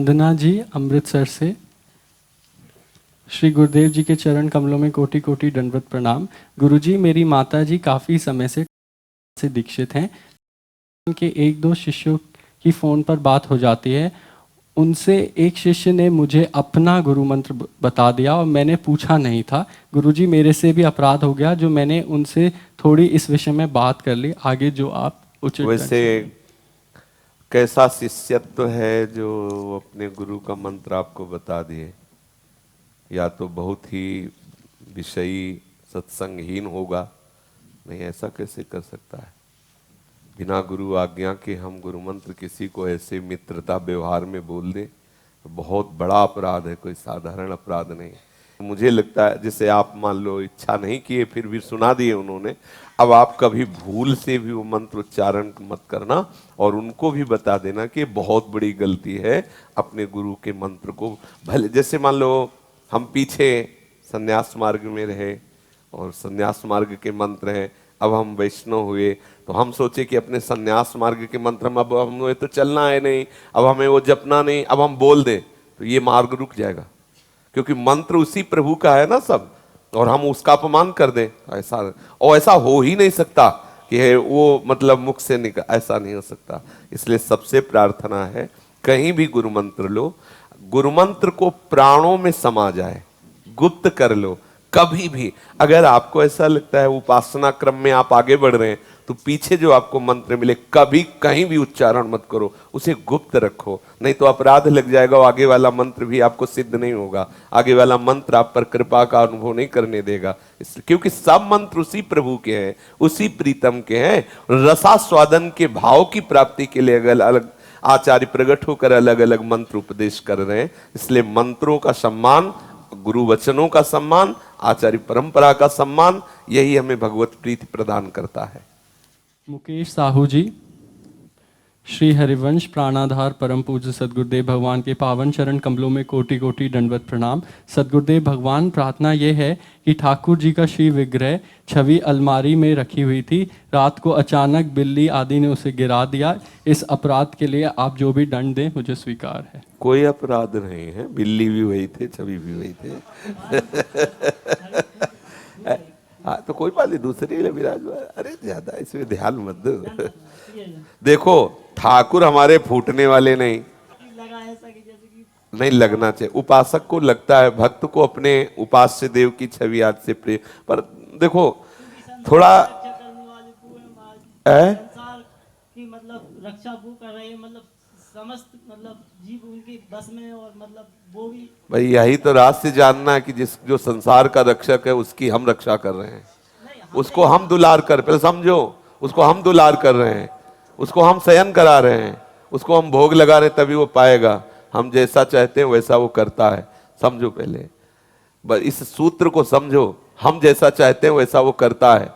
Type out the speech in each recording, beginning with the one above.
वंदना जी अमृतसर से। श्री गुरुदेव जी के चरण कमलों में कोटि कोटि दंडवत प्रणाम। गुरुजी, मेरी माता जी काफ़ी समय से दीक्षित हैं। उनके एक दो शिष्यों की फ़ोन पर बात हो जाती है। उनसे एक शिष्य ने मुझे अपना गुरु मंत्र बता दिया और मैंने पूछा नहीं था। गुरुजी, मेरे से भी अपराध हो गया जो मैंने उनसे थोड़ी इस विषय में बात कर ली। आगे जो आप उचित वैसे कैसा शिष्यत्व है जो अपने गुरु का मंत्र आपको बता दिए? या तो बहुत ही विषयी सत्संगहीन होगा। नहीं, ऐसा कैसे कर सकता है? बिना गुरु आज्ञा के हम गुरु मंत्र किसी को ऐसे मित्रता व्यवहार में बोल दें तो बहुत बड़ा अपराध है, कोई साधारण अपराध नहीं। मुझे लगता है जैसे आप मान लो इच्छा नहीं किए फिर भी सुना दिए उन्होंने, अब आप कभी भूल से भी वो मंत्र उच्चारण मत करना और उनको भी बता देना कि बहुत बड़ी गलती है अपने गुरु के मंत्र को। भले जैसे मान लो हम पीछे संन्यास मार्ग में रहे और संन्यास मार्ग के मंत्र हैं, अब हम वैष्णव हुए तो हम सोचे कि अपने संन्यास मार्ग के मंत्र में अब हमें तो चलना है नहीं, अब हमें वो जपना नहीं, अब हम बोल दें तो ये मार्ग रुक जाएगा, क्योंकि मंत्र उसी प्रभु का है ना सब, और हम उसका अपमान कर दें ऐसा, और ऐसा हो ही नहीं सकता कि वो मतलब मुख से निकल, ऐसा नहीं हो सकता। इसलिए सबसे प्रार्थना है कहीं भी गुरु मंत्र लो, गुरु मंत्र को प्राणों में समा जाए, गुप्त कर लो। कभी भी अगर आपको ऐसा लगता है उपासना क्रम में आप आगे बढ़ रहे हैं तो पीछे जो आपको मंत्र मिले कभी कहीं भी उच्चारण मत करो, उसे गुप्त रखो, नहीं तो अपराध लग जाएगा और आगे वाला मंत्र भी आपको सिद्ध नहीं होगा, आगे वाला मंत्र आप पर कृपा का अनुभव नहीं करने देगा। इसलिए क्योंकि सब मंत्र उसी प्रभु के हैं, उसी प्रीतम के हैं, रसास्वादन के भाव की प्राप्ति के लिए अलग अलग आचार्य प्रकट होकर अलग अलग मंत्र उपदेश कर रहे हैं। इसलिए मंत्रों का सम्मान, गुरु वचनों का सम्मान, आचार्य परंपरा का सम्मान, यही हमें भगवत प्रीति प्रदान करता है। मुकेश साहू जी, श्री हरिवंश प्राणाधार परम पूज्य सदगुरुदेव भगवान के पावन चरण कमलों में कोटि कोटि दंडवत प्रणाम। सदगुरुदेव भगवान, प्रार्थना ये है कि ठाकुर जी का श्री विग्रह छवि अलमारी में रखी हुई थी, रात को अचानक बिल्ली आदि ने उसे गिरा दिया। इस अपराध के लिए आप जो भी दंड दें मुझे स्वीकार है। कोई अपराध नहीं है, बिल्ली भी वही थे, छवि भी वही थे। हाँ तो कोई बात नहीं, दूसरी ले विराजमान। अरे ज्यादा इसमें ध्यान मत दो। देखो ठाकुर हमारे फूटने वाले नहीं लगना चाहिए। उपासक को लगता है भक्त को अपने उपास्य देव की छवि आज से प्रेम, पर देखो थोड़ा मतलब रक्षा वो कर रहे हैं, मतलब समस्त मतलब जीव उनके बस में, और मतलब वो भी भाई यही तो रहस्य जानना है कि जिस जो संसार का रक्षक है उसकी हम रक्षा कर रहे हैं, उसको हम दुलार कर, पहले समझो, उसको हम दुलार कर रहे हैं, उसको हम शयन करा रहे हैं, उसको हम भोग लगा रहे हैं, तभी वो पाएगा। हम जैसा चाहते हैं वैसा वो करता है, समझो पहले बस इस सूत्र को समझो। हम जैसा चाहते हैं वैसा वो करता है,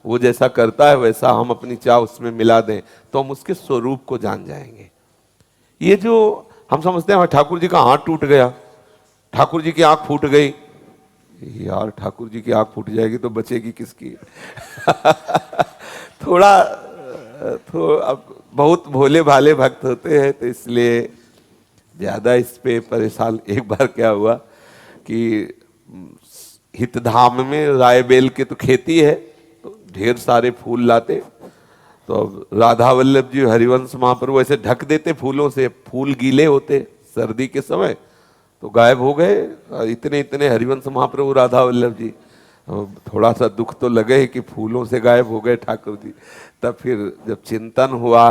वो जैसा करता है वैसा हम अपनी चाह उसमें मिला दें तो हम उसके स्वरूप को जान जाएंगे। ये जो हम समझते हैं ठाकुर जी का हाथ टूट गया, ठाकुर जी की आंख फूट गई, यार ठाकुर जी की आंख फूट जाएगी तो बचेगी किसकी? अब बहुत भोले भाले भक्त होते हैं तो इसलिए ज्यादा इस पे परेशान। एक बार क्या हुआ कि हितधाम में रायबेल के तो खेती है तो ढेर सारे फूल लाते, तो अब राधा वल्लभ जी हरिवंश महाप्रभु ऐसे ढक देते फूलों से, फूल गीले होते सर्दी के समय, तो गायब हो गए इतने इतने हरिवंश महाप्रभु राधा वल्लभ जी। थोड़ा सा दुख तो लगे कि फूलों से गायब हो गए ठाकुर जी। तब फिर जब चिंतन हुआ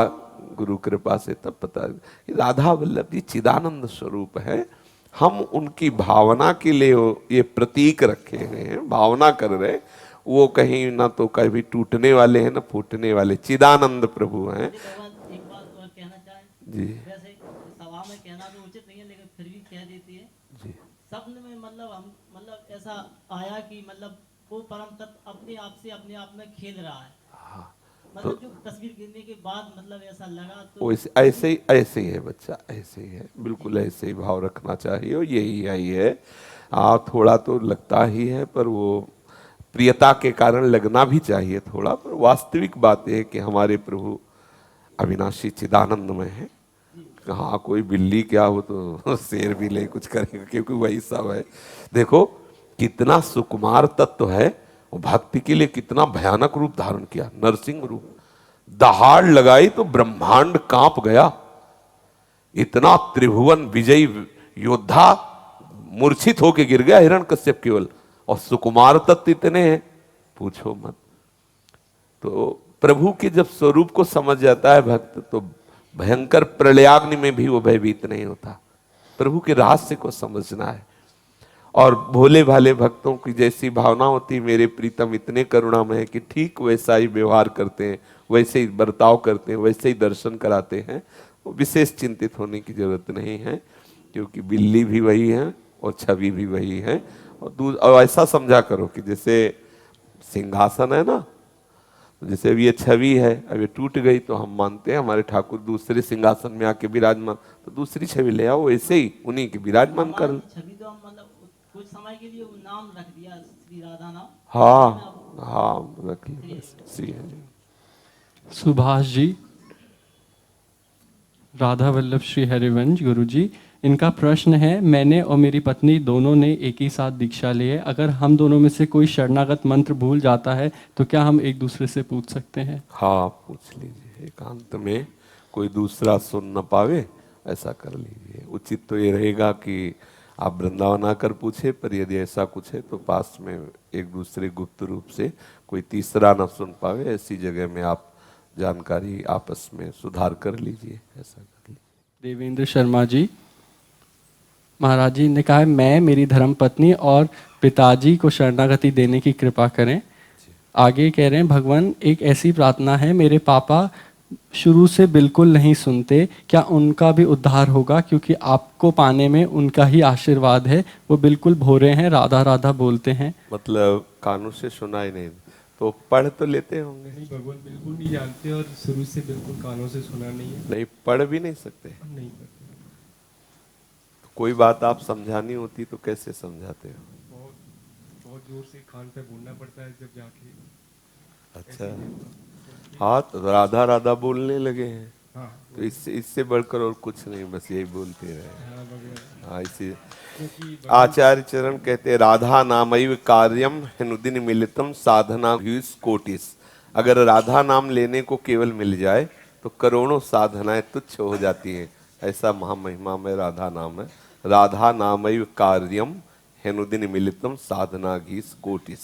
गुरु कृपा से तब पता कि राधा वल्लभ जी चिदानंद स्वरूप है, हम उनकी भावना के लिए ये प्रतीक रखे हुए हैं, भावना कर रहे, वो कहीं ना तो कभी टूटने वाले हैं ना फूटने वाले, चिदानंद प्रभु हैं। एक बात और कहना चाहें जी वैसे सभा में कहना तो उचित नहीं है, लेकिन फिर भी कह देती है जी। सपने में मतलब हम मतलब ऐसा आया कि मतलब वो परम तत्व अपने आप से अपने आप में खेल रहा है। हाँ, मतलब जो तस्वीर गिरने के बाद मतलब ऐसा लगा तो वैसे ऐसे ही है बच्चा, ऐसे ही है, बिल्कुल ऐसे ही भाव रखना चाहिए और यही है। थोड़ा तो लगता ही है पर वो प्रियता के कारण लगना भी चाहिए थोड़ा, पर वास्तविक बात है कि हमारे प्रभु अविनाशी चिदानंद में है, कि हाँ कोई बिल्ली क्या हो तो शेर भी ले कुछ करेगा, क्योंकि वही सब है। देखो कितना सुकुमार तत्व है, वो भक्ति के लिए कितना भयानक रूप धारण किया, नरसिंह रूप। दहाड़ लगाई तो ब्रह्मांड कांप गया। इतना त्रिभुवन विजयी योद्धा मूर्छित होके गिर गया हिरण्यकश्यप केवल, और सुकुमार तत्व इतने हैं पूछो मत। तो प्रभु के जब स्वरूप को समझ जाता है भक्त, तो भयंकर प्रलयाग्नि में भी वो भयभीत नहीं होता। प्रभु के रहस्य को समझना है। और भोले भाले भक्तों की जैसी भावना होती, मेरे प्रीतम इतने करुणामय है कि ठीक वैसा ही व्यवहार करते हैं, वैसे ही बर्ताव करते हैं, वैसे ही दर्शन कराते हैं। वो विशेष चिंतित होने की जरूरत नहीं है, क्योंकि बिल्ली भी वही है और छवि भी वही है। और ऐसा समझा करो कि जैसे सिंहासन है ना, जैसे अब ये छवि है, अब ये टूट गई तो हम मानते हैं हमारे ठाकुर दूसरे सिंहासन में आके विराजमान, तो दूसरी छवि ले आओ, ऐसे ही उन्हीं के विराजमान कर। छवि तो हम मतलब कुछ समय के लिए वो नाम रख दिया, श्री राधा नाम। हाँ हाँ रख लो बस, श्री हरि। सुभाष जी, राधा वल्लभ श्री हरिवंश गुरु जी, इनका प्रश्न है, मैंने और मेरी पत्नी दोनों ने एक ही साथ दीक्षा ली है। अगर हम दोनों में से कोई शरणागत मंत्र भूल जाता है तो क्या हम एक दूसरे से पूछ सकते हैं? हाँ पूछ लीजिए, एकांत में कोई दूसरा सुन न पावे ऐसा कर लीजिए। उचित तो ये रहेगा कि आप वृंदावन आकर पूछे, पर यदि ऐसा कुछ है तो पास में एक दूसरे गुप्त रूप से कोई तीसरा न सुन पावे, ऐसी जगह में आप जानकारी आपस में सुधार कर लीजिए, ऐसा कर लीजिए। देवेंद्र शर्मा जी, महाराज जी ने कहा है, मैं, मेरी धर्मपत्नी और पिताजी को शरणागति देने की कृपा करें। आगे कह रहे हैं, भगवान एक ऐसी प्रार्थना है, मेरे पापा शुरू से बिल्कुल नहीं सुनते, क्या उनका भी उद्धार होगा? क्योंकि आपको पाने में उनका ही आशीर्वाद है, वो बिल्कुल भोरे हैं, राधा राधा बोलते हैं। मतलब कानों से सुना ही नहीं, तो पढ़ तो लेते होंगे? नहीं, भगवान बिल्कुल नहीं जानते और शुरू से बिल्कुल कानों से सुना नहीं है। नहीं पढ़ भी नहीं सकते? नहीं करते। तो कोई बात आप समझानी होती तो कैसे समझाते हो? बहुत बहुत जोर से कान पे बोलना पड़ता है जब जाके। अच्छा हाँ, तो राधा राधा बोलने लगे हैं, हाँ तो इससे बढ़कर और कुछ नहीं, बस यही बोलते रहे। हाँ भगवान, हाँ इसी क्योंकि आचार्य चरण कहते हैं, राधा नामैव कार्यम हिनुदिन मिलितम साधना भ्यूस कोटिस। अगर राधा नाम लेने को केवल मिल जाए तो करोड़ों साधनाएं तुच्छ हो जाती हैं। ऐसा महामहिमा में राधा नाम है। राधा नामैव कार्यम हेनुदिन मिलितम साधना घीस कोटिस।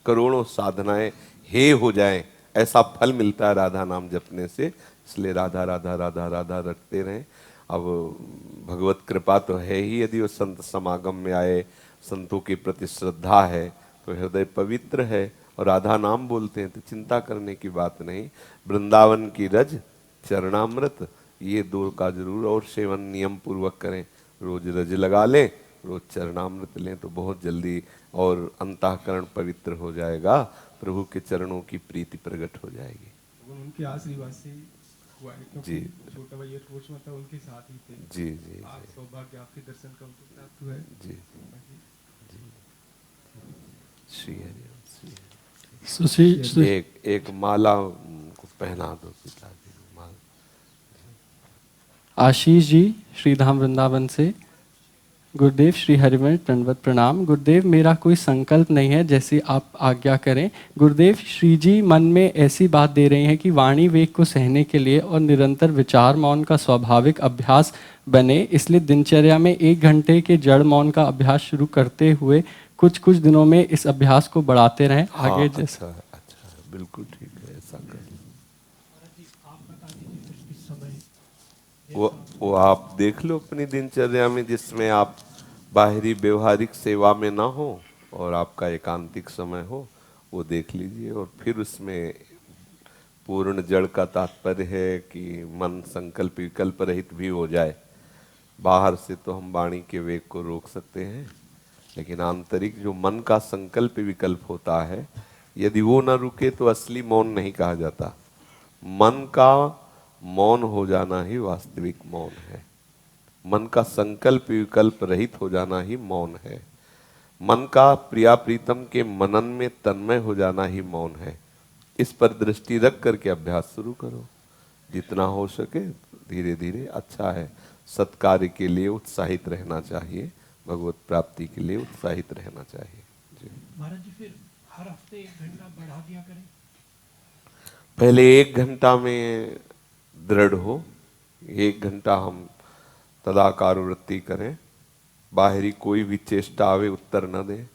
करोड़ों साधनाएं हे हो जाएं, ऐसा फल मिलता है राधा नाम जपने से। इसलिए राधा राधा राधा राधा रटते रहें। अब भगवत कृपा तो है ही, यदि वो संत समागम में आए, संतों के प्रति श्रद्धा है तो हृदय पवित्र है और राधा नाम बोलते हैं, तो चिंता करने की बात नहीं। वृंदावन की रज, चरणामृत, ये दो का जरूर और सेवन नियम पूर्वक करें। रोज रज लगा लें, रोज चरणामृत लें, तो बहुत जल्दी और अंतःकरण पवित्र हो जाएगा, प्रभु के चरणों की प्रीति प्रकट हो जाएगी। उनके आशीर्वाद से हुआ है, क्योंकि जी। छोटा भैया ठोस माता उनके साथ ही थे। जी जी आप सौभाग्य आपके दर्शन का उनको प्राप्त हुआ है। जी जी। श्री हरि श्री हरि। सुशील, एक माला को पहना दो पिताजी को, माला। आशीष जी श्रीधाम वृंदावन से, गुरुदेव श्री हरिवंश दंडवत प्रणाम। गुरुदेव, मेरा कोई संकल्प नहीं है, जैसे आप आज्ञा करें। गुरुदेव, श्री जी मन में ऐसी बात दे रही हैं कि वाणी वेग को सहने के लिए और निरंतर विचार मौन का स्वाभाविक अभ्यास बने, इसलिए दिनचर्या में 1 घंटे के जड़ मौन का अभ्यास शुरू करते हुए कुछ कुछ दिनों में इस अभ्यास को बढ़ाते रहें। हाँ, आगे जैसा अच्छा बिल्कुल ठीक है, ऐसा कर वो आप देख लो अपनी दिनचर्या में, जिसमें आप बाहरी व्यवहारिक सेवा में ना हो और आपका एकांतिक समय हो, वो देख लीजिए। और फिर उसमें पूर्ण जड़ का तात्पर्य है कि मन संकल्प विकल्प रहित भी हो जाए। बाहर से तो हम वाणी के वेग को रोक सकते हैं, लेकिन आंतरिक जो मन का संकल्प विकल्प होता है, यदि वो न रुके तो असली मौन नहीं कहा जाता। मन का मौन हो जाना ही वास्तविक मौन है। मन का संकल्प विकल्प रहित हो जाना ही मौन है। मन का प्रिया प्रीतम के मनन में तन्मय हो जाना ही मौन है। इस पर दृष्टि रख करके अभ्यास शुरू करो, जितना हो सके धीरे धीरे। अच्छा है, सत्कार्य के लिए उत्साहित रहना चाहिए, भगवत प्राप्ति के लिए उत्साहित रहना चाहिए। जी महाराज जी, फिर हर हफ्ते 1 घंटा बढ़ा दिया करें। पहले 1 घंटा में दृढ़ हो, 1 घंटा हम तदाकार वृत्ति करें, बाहरी कोई भी चेष्टा आवे उत्तर न दें,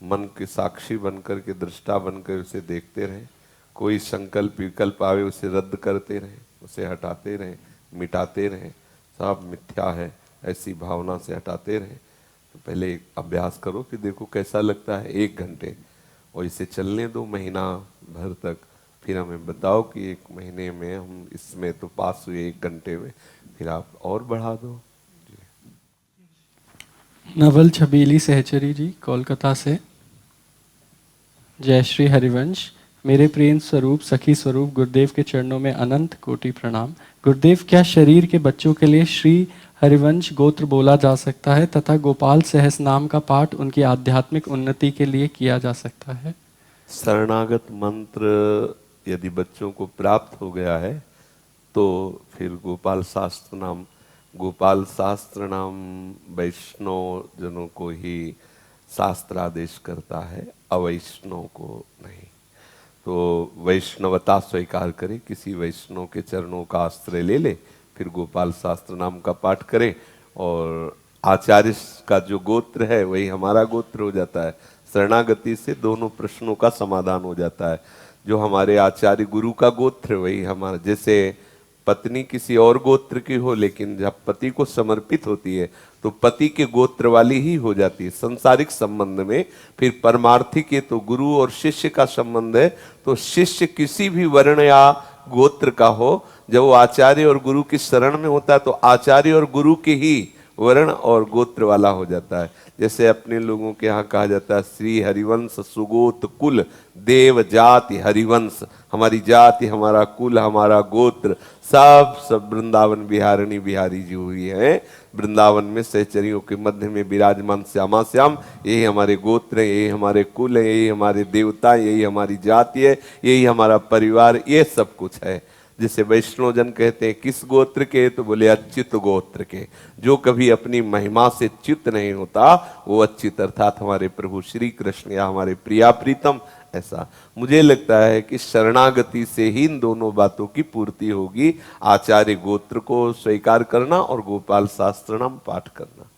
मन के साक्षी बनकर के दृष्टा बनकर उसे देखते रहें, कोई संकल्प विकल्प आवे उसे रद्द करते रहें, उसे हटाते रहें, मिटाते रहें, सब मिथ्या है ऐसी भावना से हटाते रहें। तो पहले एक अभ्यास करो कि देखो कैसा लगता है 1 घंटे, और इसे चलने दो महीना भर तक, फिर हमें बताओ कि 1 महीने में हम इसमें तो पास हुए 1 घंटे में, फिर आप और बढ़ा दो। नवल छबीली सहचरी जी कोलकाता से। जय श्री हरिवंश। मेरे प्रेम स्वरूप सखी स्वरूप गुरुदेव के चरणों में अनंत कोटि प्रणाम। गुरुदेव, क्या शरीर के बच्चों के लिए श्री हरिवंश गोत्र बोला जा सकता है तथा गोपाल सहस नाम का पाठ उनकी आध्यात्मिक उन्नति के लिए किया जा सकता है? शरणागत मंत्र यदि बच्चों को प्राप्त हो गया है तो फिर गोपाल शास्त्र नाम वैष्णव जनों को ही शास्त्रादेश करता है, अवैष्णव को नहीं। तो वैष्णवता स्वीकार करे, किसी वैष्णव के चरणों का आश्रय ले ले, फिर गोपाल शास्त्र नाम का पाठ करे, और आचार्य का जो गोत्र है वही हमारा गोत्र हो जाता है। शरणागति से दोनों प्रश्नों का समाधान हो जाता है। जो हमारे आचार्य गुरु का गोत्र वही हमारा, जैसे पत्नी किसी और गोत्र की हो लेकिन जब पति को समर्पित होती है तो पति के गोत्र वाली ही हो जाती है संसारिक संबंध में। फिर परमार्थिक ये तो गुरु और शिष्य का संबंध है, तो शिष्य किसी भी वर्ण या गोत्र का हो, जब वो आचार्य और गुरु की शरण में होता है तो आचार्य और गुरु के ही वर्ण और गोत्र वाला हो जाता है। जैसे अपने लोगों के यहाँ कहा जाता है श्री हरिवंश सुगोत कुल देव जाति हरिवंश, हमारी जाति, हमारा कुल, हमारा गोत्र सब वृंदावन बिहारिणी बिहारी जी हुई है। वृंदावन में सहचरियों के मध्य में विराजमान श्यामा श्याम, यही हमारे गोत्र है, यही हमारे कुल है, यही हमारे देवता, यही हमारी जाति है, यही हमारा परिवार, ये सब कुछ है। जिसे वैष्णव जन कहते हैं किस गोत्र के, तो बोले अच्युत गोत्र के। जो कभी अपनी महिमा से च्युत नहीं होता वो अच्युत अर्थात हमारे प्रभु श्री कृष्ण या हमारे प्रिया प्रीतम। ऐसा मुझे लगता है कि शरणागति से ही इन दोनों बातों की पूर्ति होगी, आचार्य गोत्र को स्वीकार करना और गोपाल शास्त्र नाम पाठ करना।